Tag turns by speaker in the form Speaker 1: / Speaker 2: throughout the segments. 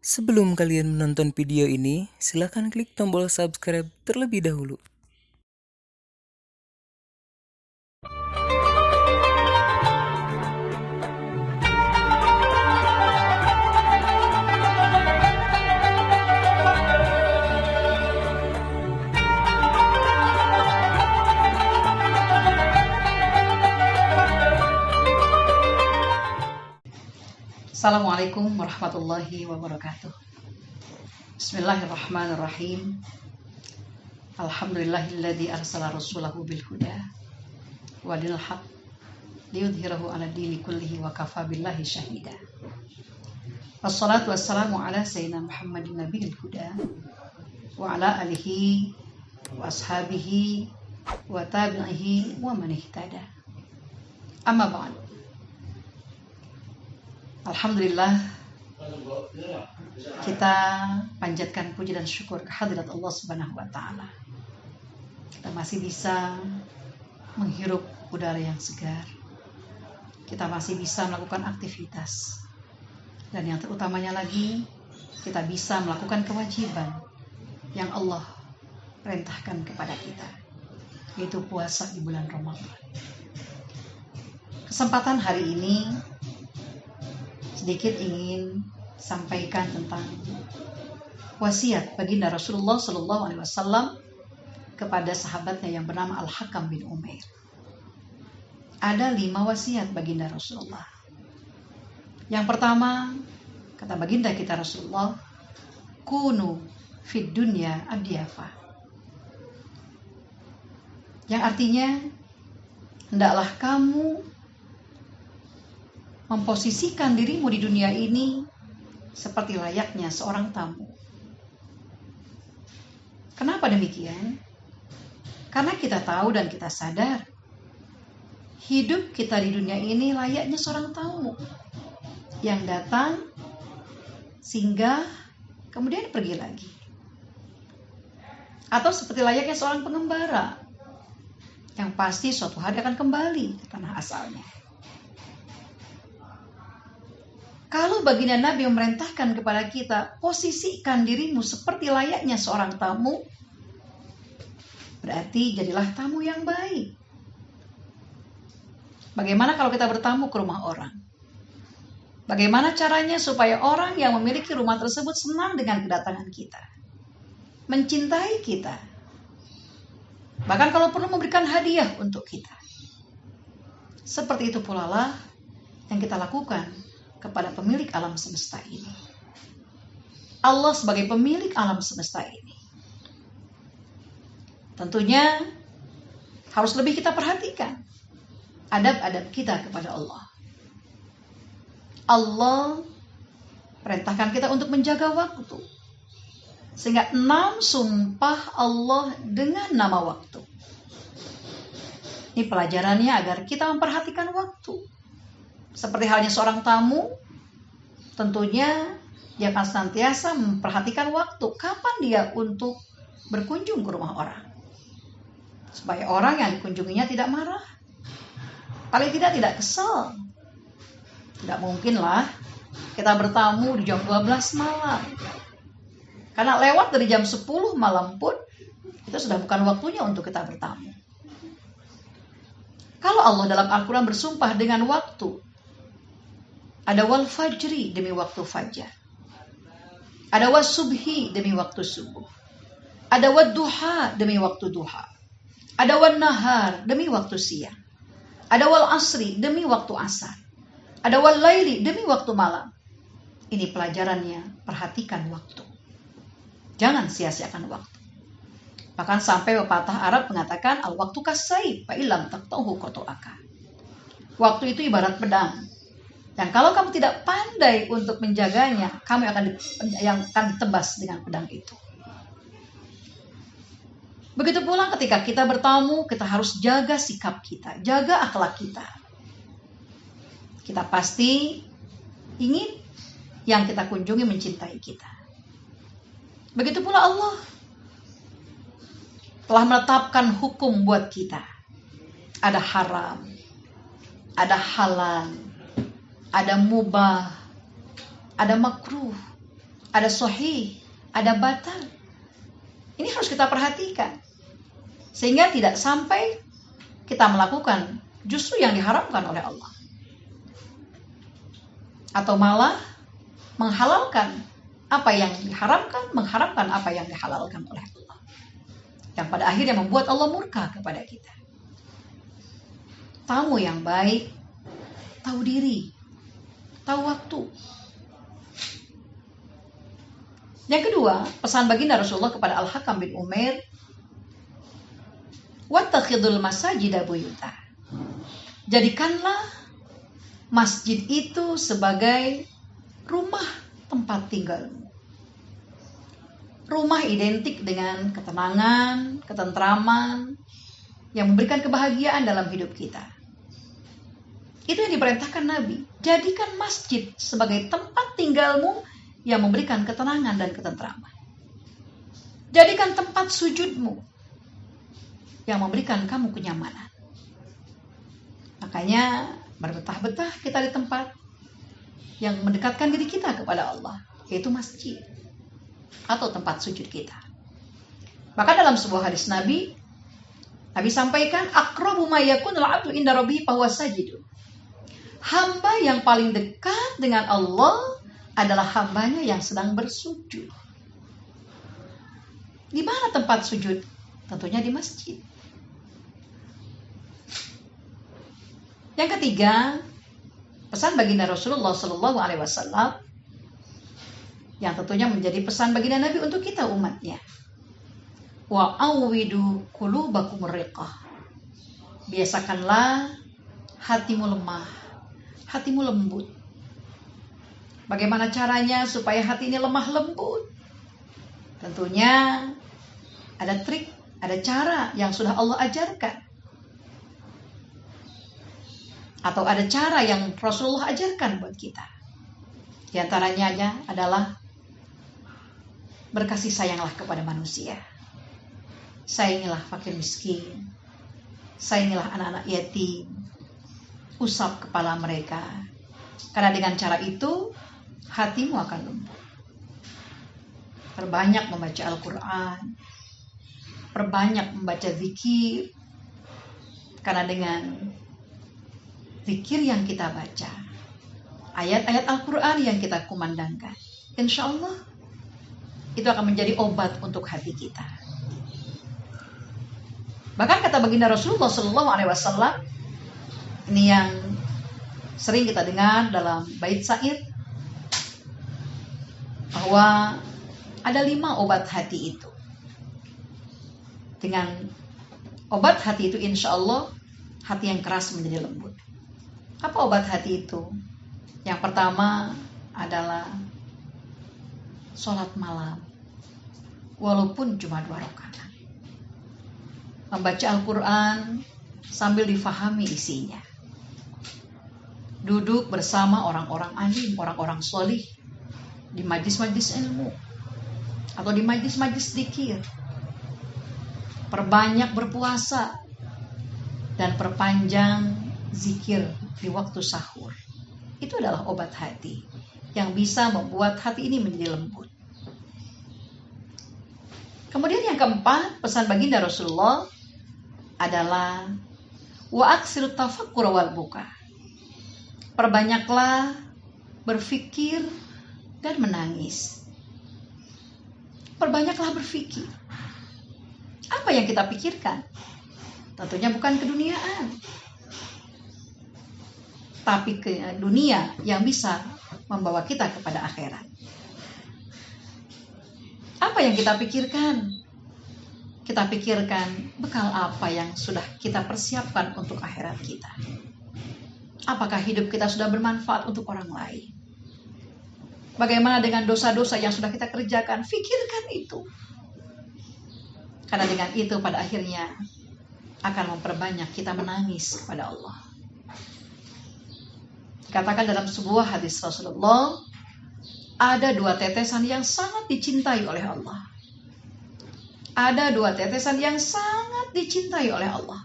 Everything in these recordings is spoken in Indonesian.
Speaker 1: Sebelum kalian menonton video ini, silakan klik tombol subscribe terlebih dahulu.
Speaker 2: Assalamualaikum warahmatullahi wabarakatuh. Bismillahirrahmanirrahim. Alhamdulillahilladzi arsala rasulahu bil huda wa dinil haq liyudhhirahu 'ala dini kullihi wa kafa billahi syahida. Wassalatu wassalamu ala sayyidina Muhammadin nabiyil huda wa ala alihi wa ashabihi wa tabi'ihi wa man ihtada. Amma ba'd. Alhamdulillah, kita panjatkan puji dan syukur kehadirat Allah Subhanahu wa taala. Kita masih bisa menghirup udara yang segar. Kita masih bisa melakukan aktivitas. Dan yang terutamanya lagi, kita bisa melakukan kewajiban yang Allah perintahkan kepada kita, yaitu puasa di bulan Ramadan. Kesempatan hari ini sedikit ingin sampaikan tentang wasiat baginda Rasulullah Sallallahu Alaihi Wasallam kepada sahabatnya yang bernama Al-Hakam bin Umair. Ada 5 wasiat baginda Rasulullah. Yang pertama, kata baginda kita Rasulullah, kunu fid dunya adyafa. Yang artinya, hendaklah kamu memposisikan dirimu di dunia ini seperti layaknya seorang tamu. Kenapa demikian? Karena kita tahu dan kita sadar hidup kita di dunia ini layaknya seorang tamu yang datang, singgah, kemudian pergi lagi. Atau seperti layaknya seorang pengembara yang pasti suatu hari akan kembali ke tanah asalnya. Kalau baginda Nabi memerintahkan kepada kita, posisikan dirimu seperti layaknya seorang tamu, berarti jadilah tamu yang baik. Bagaimana kalau kita bertamu ke rumah orang? Bagaimana caranya supaya orang yang memiliki rumah tersebut senang dengan kedatangan kita, mencintai kita, bahkan kalau perlu memberikan hadiah untuk kita. Seperti itu pula lah yang kita lakukan kepada pemilik alam semesta ini. Allah sebagai pemilik alam semesta ini tentunya harus lebih kita perhatikan adab-adab kita kepada Allah. Allah perintahkan kita untuk menjaga waktu, sehingga 6 sumpah Allah dengan nama waktu. Ini pelajarannya agar kita memperhatikan waktu. Seperti halnya seorang tamu, tentunya dia akan senantiasa memperhatikan waktu. Kapan dia untuk berkunjung ke rumah orang. Supaya orang yang dikunjunginya tidak marah. Paling tidak kesal. Tidak mungkinlah kita bertamu di jam 12 malam. Karena lewat dari jam 10 malam pun, itu sudah bukan waktunya untuk kita bertamu. Kalau Allah dalam Al-Quran bersumpah dengan waktu, ada wal fajri demi waktu fajar. Ada was subhi demi waktu subuh. Ada wad duha demi waktu duha. Ada wan nahar demi waktu siang. Ada wal asri demi waktu asar. Ada wal laili demi waktu malam. Ini pelajarannya, perhatikan waktu. Jangan sia-siakan waktu. Bahkan sampai pepatah Arab mengatakan al waktu kasayf fa illam taqtahu qata'aka. Waktu itu ibarat pedang. Dan kalau kamu tidak pandai untuk menjaganya, kamu akan ditebas dengan pedang itu. Begitu pula ketika kita bertamu, kita harus jaga sikap kita, jaga akhlak kita. Kita pasti ingin yang kita kunjungi mencintai kita. Begitu pula Allah telah menetapkan hukum buat kita. Ada haram, ada halal, ada mubah, ada makruh, ada sahih, ada batal. Ini harus kita perhatikan. Sehingga tidak sampai kita melakukan justru yang diharamkan oleh Allah. Atau malah menghalalkan apa yang diharamkan, mengharamkan apa yang dihalalkan oleh Allah. Yang pada akhirnya membuat Allah murka kepada kita. Tamu yang baik, tahu diri, tahu waktu. Yang kedua, pesan baginda Rasulullah kepada Al-Hakam bin Umair, wattakhidul masajida buyuta. Jadikanlah masjid itu sebagai rumah tempat tinggalmu. Rumah identik dengan ketenangan, ketentraman, yang memberikan kebahagiaan dalam hidup kita. Itu yang diperintahkan Nabi. Jadikan masjid sebagai tempat tinggalmu yang memberikan ketenangan dan ketentraman. Jadikan tempat sujudmu yang memberikan kamu kenyamanan. Makanya berbetah-betah kita di tempat yang mendekatkan diri kita kepada Allah, yaitu masjid atau tempat sujud kita. Maka dalam sebuah hadis Nabi sampaikan, aqrabu ma yakunul 'abdu inda rabbih fa huwa sajid. Hamba yang paling dekat dengan Allah adalah hambanya yang sedang bersujud. Di mana tempat sujud? Tentunya di masjid. Yang ketiga, pesan baginda Rasulullah SAW yang tentunya menjadi pesan baginda Nabi untuk kita umatnya. Wa awwidu qulubakum riqah. Biasakanlah hatimu lemah, hatimu lembut. Bagaimana caranya supaya hati ini lemah lembut? Tentunya ada trik, ada cara yang sudah Allah ajarkan. Atau ada cara yang Rasulullah ajarkan buat kita. Di antaranya adalah berkasih sayanglah kepada manusia. Sayangilah fakir miskin. Sayangilah anak-anak yatim. Usap kepala mereka. Karena dengan cara itu hatimu akan lembut. Perbanyak membaca Al-Quran. Perbanyak membaca zikir. Karena dengan zikir yang kita baca, ayat-ayat Al-Quran yang kita kumandangkan, insya Allah itu akan menjadi obat untuk hati kita. Bahkan kata baginda Rasulullah SAW, ini yang sering kita dengar dalam bait syair, bahwa ada 5 obat hati itu. Dengan obat hati itu insya Allah hati yang keras menjadi lembut. Apa obat hati itu? Yang pertama adalah sholat malam, walaupun cuma 2 rakaat. Membaca Al-Quran sambil difahami isinya. Duduk bersama orang-orang alim, orang-orang solih di majlis-majlis ilmu atau di majlis-majlis dzikir. Perbanyak berpuasa dan perpanjang zikir di waktu sahur. Itu adalah obat hati yang bisa membuat hati ini menjadi lembut. Kemudian yang keempat, pesan baginda Rasulullah adalah wa aksirut tafakkur wal buka. Perbanyaklah berfikir dan menangis. Perbanyaklah berfikir. Apa yang kita pikirkan? Tentunya bukan keduniaan, tapi ke dunia yang bisa membawa kita kepada akhirat. Apa yang kita pikirkan? Kita pikirkan bekal apa yang sudah kita persiapkan untuk akhirat kita. Apakah hidup kita sudah bermanfaat untuk orang lain? Bagaimana dengan dosa-dosa yang sudah kita kerjakan? Fikirkan itu. Karena dengan itu pada akhirnya akan memperbanyak kita menangis kepada Allah. Dikatakan dalam sebuah hadis Rasulullah, ada 2 tetesan yang sangat dicintai oleh Allah. Ada 2 tetesan yang sangat dicintai oleh Allah.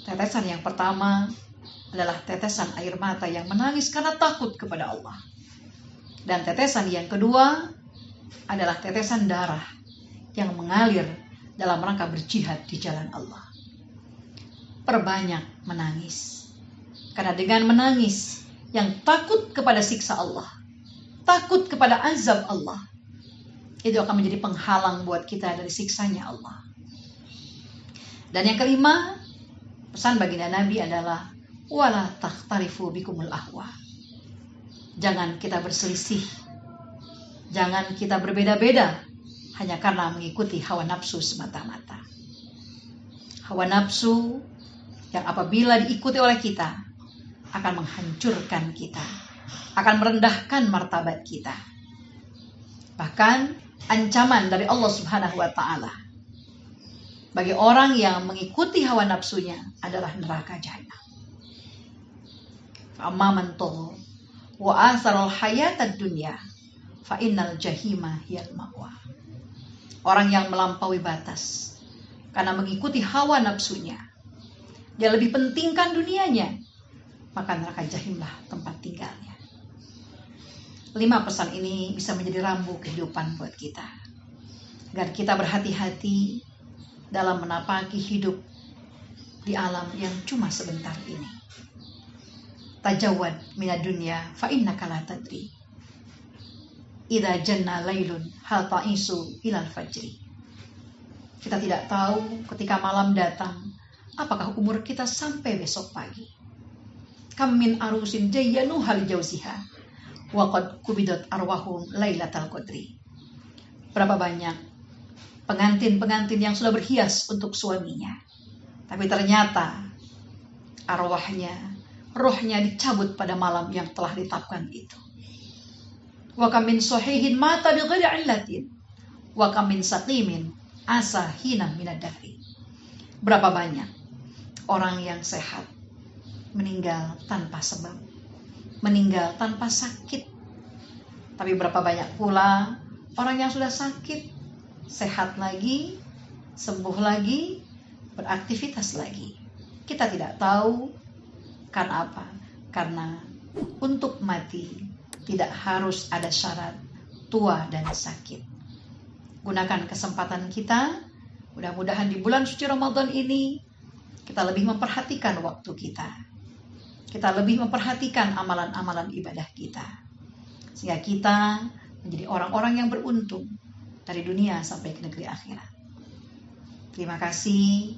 Speaker 2: Tetesan yang pertama adalah tetesan air mata yang menangis karena takut kepada Allah. Dan tetesan yang kedua adalah tetesan darah yang mengalir dalam rangka berjihad di jalan Allah. Perbanyak menangis. Karena dengan menangis yang takut kepada siksa Allah, takut kepada azab Allah, itu akan menjadi penghalang buat kita dari siksanya Allah. Dan yang kelima, pesan baginda Nabi adalah wala takhtarifu bikumul ahwa. Jangan kita berselisih, jangan kita berbeda-beda hanya karena mengikuti hawa nafsu semata-mata. Hawa nafsu yang apabila diikuti oleh kita akan menghancurkan kita, akan merendahkan martabat kita. Bahkan ancaman dari Allah Subhanahu wa taala bagi orang yang mengikuti hawa nafsunya adalah neraka jahanam. Amma man tagha wa athara al-hayatad dunya fa innal jahima hiyal ma'wa. Orang yang melampaui batas karena mengikuti hawa nafsunya, dia lebih pentingkan dunianya, maka neraka jahimlah tempat tinggalnya. 5 pesan ini bisa menjadi rambu kehidupan buat kita, agar kita berhati-hati dalam menapaki hidup di alam yang cuma sebentar ini. Tajawad minad dunya fa innaka la tadri. Idza janna lailun hal ta'isu ilal fajri. Kita tidak tahu ketika malam datang apakah umur kita sampai besok pagi. Kam min arusin jayyanu hal jauziha wa qad kubidat arwahum lailatal qadri. Berapa banyak pengantin-pengantin yang sudah berhias untuk suaminya, tapi ternyata arwahnya, rohnya dicabut pada malam yang telah ditetapkan itu. Wa kam min sahihin mata bi ghairi illatin wa kam min saqimin asa hina minad dahri. Berapa banyak orang yang sehat meninggal tanpa sebab, meninggal tanpa sakit. Tapi berapa banyak pula orang yang sudah sakit, sehat lagi, sembuh lagi, beraktivitas lagi. Kita tidak tahu karena apa? Karena untuk mati tidak harus ada syarat tua dan sakit. Gunakan kesempatan kita, mudah-mudahan di bulan suci Ramadan ini kita lebih memperhatikan waktu kita. Kita lebih memperhatikan amalan-amalan ibadah kita, sehingga kita menjadi orang-orang yang beruntung dari dunia sampai ke negeri akhirat. Terima kasih,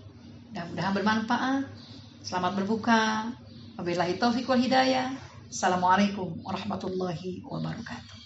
Speaker 2: mudah-mudahan bermanfaat. Selamat berbuka. Wabillahi taufiq wal hidayah. Assalamualaikum warahmatullahi wabarakatuh.